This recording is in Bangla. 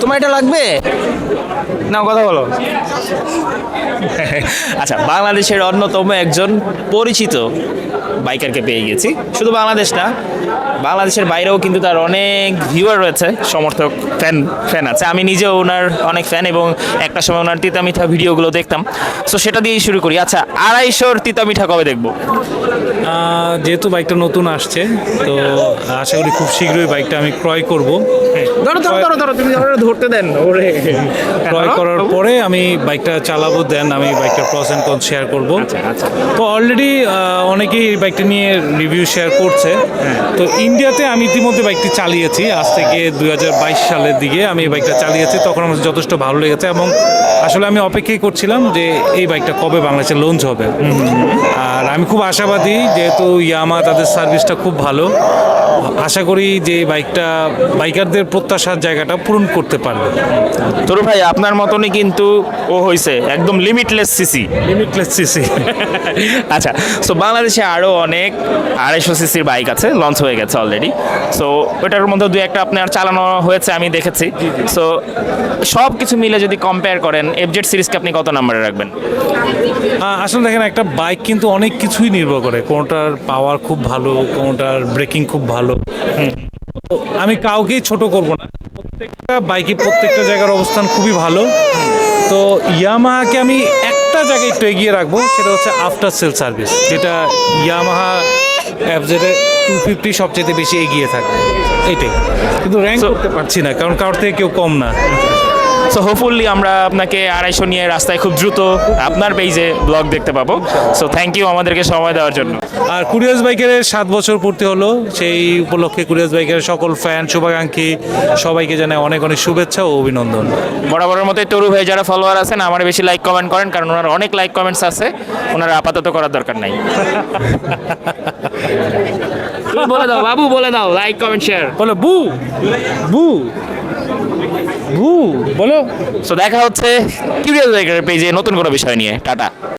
তোমার এটা লাগবে না, কথা বলো। আচ্ছা, বাংলাদেশের অন্যতম একজন পরিচিত বাইকারকে পেয়ে গেছি। শুধু বাংলাদেশ না, বাংলাদেশের বাইরেও কিন্তু তার অনেক ভিউয়ার রয়েছে, সমর্থক, ফ্যান আছে। আমি নিজেও ওনার অনেক ফ্যান এবং একটা সময় ওনার তিতা মিঠা ভিডিওগুলো দেখতাম। সো সেটা দিয়েই শুরু করি। আচ্ছা, 250 তিতা মিঠা কবে দেখবো? যেহেতু বাইকটা নতুন আসছে, তো আশা করি খুব শীঘ্রই বাইকটা আমি ক্রয় করব। ধরো ধরো ধরো ধরো, তুমি ধরতে দেন ওরে। ক্রয় করার পরে আমি বাইকটা চালাবো, দেন আমি বাইকটার প্রস অ্যান্ড কনস শেয়ার করব। আচ্ছা। তো অলরেডি অনেকেই এই বাইকটা নিয়ে রিভিউ শেয়ার করছে। তো ইন্ডিয়াতে আমি ইতিমধ্যে বাইকটি চালিয়েছি, আজ থেকে 2022 সালের দিকে আমি এই বাইকটা চালিয়েছি। তখন আমার যথেষ্ট ভালো লেগেছে এবং আসলে আমি অপেক্ষাই করছিলাম যে এই বাইকটা কবে বাংলাদেশে লঞ্চ হবে। আর আমি খুব আশাবাদী, যেহেতু ইয়ামা তাদের সার্ভিসটা খুব ভালো। আশা করি যে এই বাইকটা বাইকারদের প্রত্যাশার জায়গাটা পূরণ করতে পারবে। তরু ভাই, আপনার মতনই কিন্তু ও হয়েছে একদম লিমিটলেস সিসি। Limitless CC. আচ্ছা, সো বাংলাদেশে আরও অনেক 250 সিসির বাইক আছে, লঞ্চ হয়ে গেছে অলরেডি। সো ওটার মধ্যে দু একটা আপনার চালানো হয়েছে, আমি দেখেছি। সো সব কিছু মিলে যদি কম্পেয়ার করেন, এফজেড সিরিজকে আপনি কত নম্বরে রাখবেন? আসলে দেখেন, একটা বাইক কিন্তু অনেক কিছুই নির্ভর করে। কোনোটার পাওয়ার খুব ভালো, কোনোটার ব্রেকিং খুব ভালো। তো আমি কাউকেই ছোট করব না, প্রত্যেকটা বাইকে প্রত্যেকটা জায়গার অবস্থান খুবই ভালো। তো ইয়ামাহাকে আমি একটা জায়গায় একটু এগিয়ে রাখবো, সেটা হচ্ছে আফটার সেল সার্ভিস, যেটা ইয়ামাহা এফজেডে 250 সবচেয়ে বেশি এগিয়ে থাকে। এইটাই, কিন্তু র্যাঙ্ক করতে পারছি না, কারণ কারোর থেকে কেউ কম না। সো হোপফুলি আমরা আপনাকে 250 নিয়ে রাস্তায় খুব দ্রুত আপনার পেজে ব্লগ দেখতে পাবো। সো থ্যাংক ইউ আমাদেরকে সময় দেওয়ার জন্য। আর কুরিয়াস বাইকের 7 বছর পূর্তি হলো, সেই উপলক্ষে কুরিয়াস বাইকের সকল ফ্যান, শুভাকাঙ্ক্ষী সবাইকে জানাই অনেক অনেক শুভেচ্ছা ও অভিনন্দন। বরাবরের মতোই তরু ভাই যারা ফলোয়ার আছেন, আমার বেশি লাইক কমেন্ট করেন, কারণ ওনার অনেক লাইক কমেন্টস আছে, ওনারা আপাতত করার দরকার নাই। তুমি বলে দাও বাবু, বলে দাও লাইক কমেন্ট শেয়ার বলো বু বু বু বলো। সো দেখা হচ্ছে কিউরিয়াস বাইকের পেজে নতুন কোনো বিষয় নিয়ে। টাটা।